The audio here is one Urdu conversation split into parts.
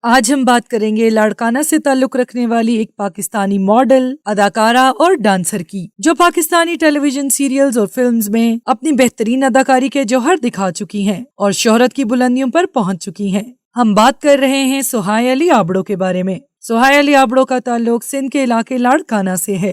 آج ہم بات کریں گے لاڑکانہ سے تعلق رکھنے والی ایک پاکستانی ماڈل، اداکارہ اور ڈانسر کی، جو پاکستانی ٹیلی ویژن سیریلز اور فلمز میں اپنی بہترین اداکاری کے جوہر دکھا چکی ہیں اور شہرت کی بلندیوں پر پہنچ چکی ہیں۔ ہم بات کر رہے ہیں سہائی علی آبڑو کے بارے میں۔ سہائی علی آبڑو کا تعلق سندھ کے علاقے لاڑکانہ سے ہے۔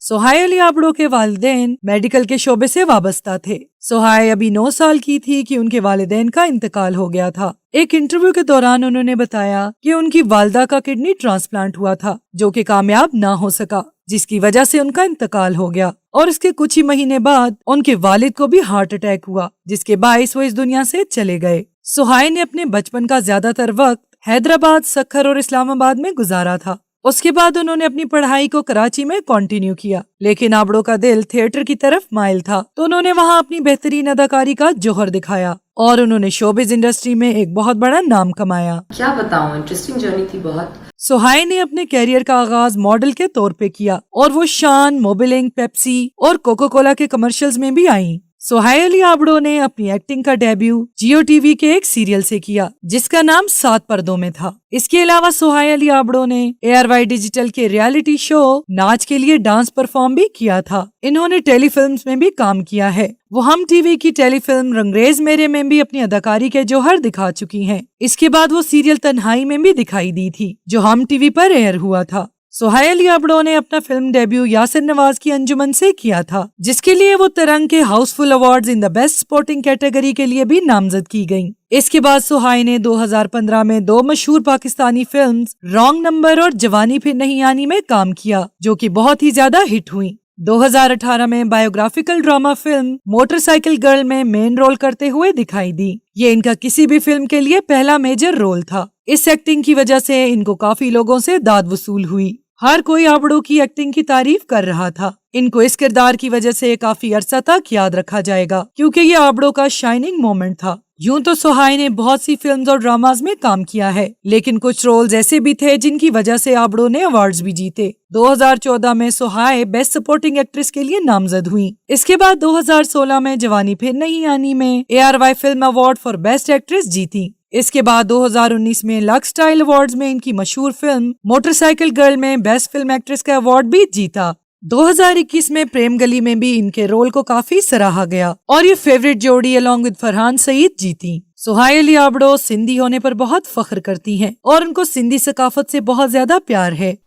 سہائی علی آبڑو کے والدین میڈیکل کے شعبے سے وابستہ تھے۔ سہائی ابھی 9 سال کی تھی کہ ان کے والدین کا انتقال ہو گیا تھا۔ ایک انٹرویو کے دوران انہوں نے بتایا کہ ان کی والدہ کا کڈنی ٹرانسپلانٹ ہوا تھا جو کہ کامیاب نہ ہو سکا، جس کی وجہ سے ان کا انتقال ہو گیا، اور اس کے کچھ ہی مہینے بعد ان کے والد کو بھی ہارٹ اٹیک ہوا، جس کے باعث وہ اس دنیا سے چلے گئے۔ سہائی نے اپنے بچپن کا زیادہ تر وقت حیدرآباد، سکھر اور اسلام آباد میں گزارا تھا۔ اس کے بعد انہوں نے اپنی پڑھائی کو کراچی میں کنٹینیو کیا، لیکن آبڑو کا دل تھیٹر کی طرف مائل تھا، تو انہوں نے وہاں اپنی بہترین اداکاری کا جوہر دکھایا اور انہوں نے شوبز انڈسٹری میں ایک بہت بڑا نام کمایا۔ کیا بتاؤں، انٹرسٹنگ جرنی تھی بہت۔ سہائی نے اپنے کیریئر کا آغاز ماڈل کے طور پہ کیا اور وہ شان، موبلنگ، پیپسی اور کوکو کولا کے کمرشلز میں بھی آئیں۔ سہائی علی آبڑو نے اپنی ایکٹنگ کا ڈیبیو جیو ٹی وی کے ایک سیریل سے کیا جس کا نام 7 پردوں میں تھا۔ اس کے علاوہ سہائی علی آبڑو نے ARY ڈیجیٹل کے ریالٹی شو ناچ کے لیے ڈانس پرفارم بھی کیا تھا۔ انہوں نے ٹیلی فلمز میں بھی کام کیا ہے۔ وہ ہم ٹی وی کی ٹیلی فلم رنگریز میرے میں بھی اپنی اداکاری کے جوہر دکھا چکی ہیں۔ اس کے بعد وہ سیریل تنہائی میں بھی دکھائی دی تھی جو ہم ٹی وی پر ایئر ہوا تھا۔ سہائی علی آبڑو نے اپنا فلم ڈیبیو یاسر نواز کی انجمن سے کیا تھا، جس کے لیے وہ ترنگ کے house full awards in the best supporting category کے لیے بھی نامزد کی گئیں۔ اس کے بعد سہائی نے 2015 میں 2 مشہور پاکستانی فلمز رانگ نمبر اور جوانی پھر نہیں آنی میں کام کیا، جو کہ بہت ہی زیادہ ہٹ ہوئیں۔ 2018 میں biographical drama film motor cycle girl میں مین رول کرتے ہوئے دکھائی دی۔ یہ ان کا کسی بھی فلم کے لیے پہلا میجر رول تھا۔ اس ایکٹنگ کی وجہ سے ان کو کافی لوگوں سے داد وصول ہوئی۔ ہر کوئی آبڑو کی ایکٹنگ کی تعریف کر رہا تھا۔ ان کو اس کردار کی وجہ سے کافی عرصہ تک یاد رکھا جائے گا کیونکہ یہ آبڑو کا شائننگ مومنٹ تھا۔ یوں تو سہائی نے بہت سی فلمز اور ڈراماز میں کام کیا ہے، لیکن کچھ رولز ایسے بھی تھے جن کی وجہ سے آبڑو نے ایوارڈز بھی جیتے۔ 2014 میں سہائی بیسٹ سپورٹنگ ایکٹریس کے لیے نامزد ہوئی۔ اس کے بعد 2016 میں جوانی پھر نہیں آنی میں ARY film award for best actress جیتی۔ اس کے بعد 2019 میں لکس اسٹائل ایوارڈز میں ان کی مشہور فلم موٹر سائیکل گرل میں بیسٹ فلم ایکٹریس کا ایوارڈ بھی جیتا۔ 2021 میں پریم گلی میں بھی ان کے رول کو کافی سراہا گیا اور یہ فیوریٹ جوڑی الانگ ود فرحان سعید جیتی۔ سہائی علی آبڑو سندھی ہونے پر بہت فخر کرتی ہیں اور ان کو سندھی ثقافت سے بہت زیادہ پیار ہے۔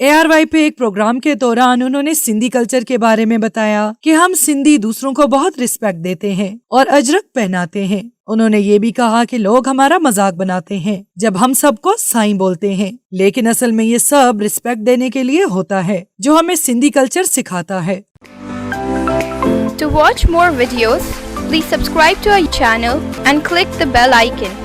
ARY پہ ایک پروگرام کے دوران انہوں نے سندھی کلچر کے بارے میں بتایا کہ ہم سندھی دوسروں کو بہت رسپیکٹ دیتے ہیں اور اجرک پہناتے ہیں۔ انہوں نے یہ بھی کہا کہ لوگ ہمارا مذاق بناتے ہیں جب ہم سب کو سائیں بولتے ہیں، لیکن اصل میں یہ سب رسپیکٹ دینے کے لیے ہوتا ہے جو ہمیں سندھی کلچر سکھاتا ہے۔ To watch more videos, please subscribe to our channel and click the bell icon.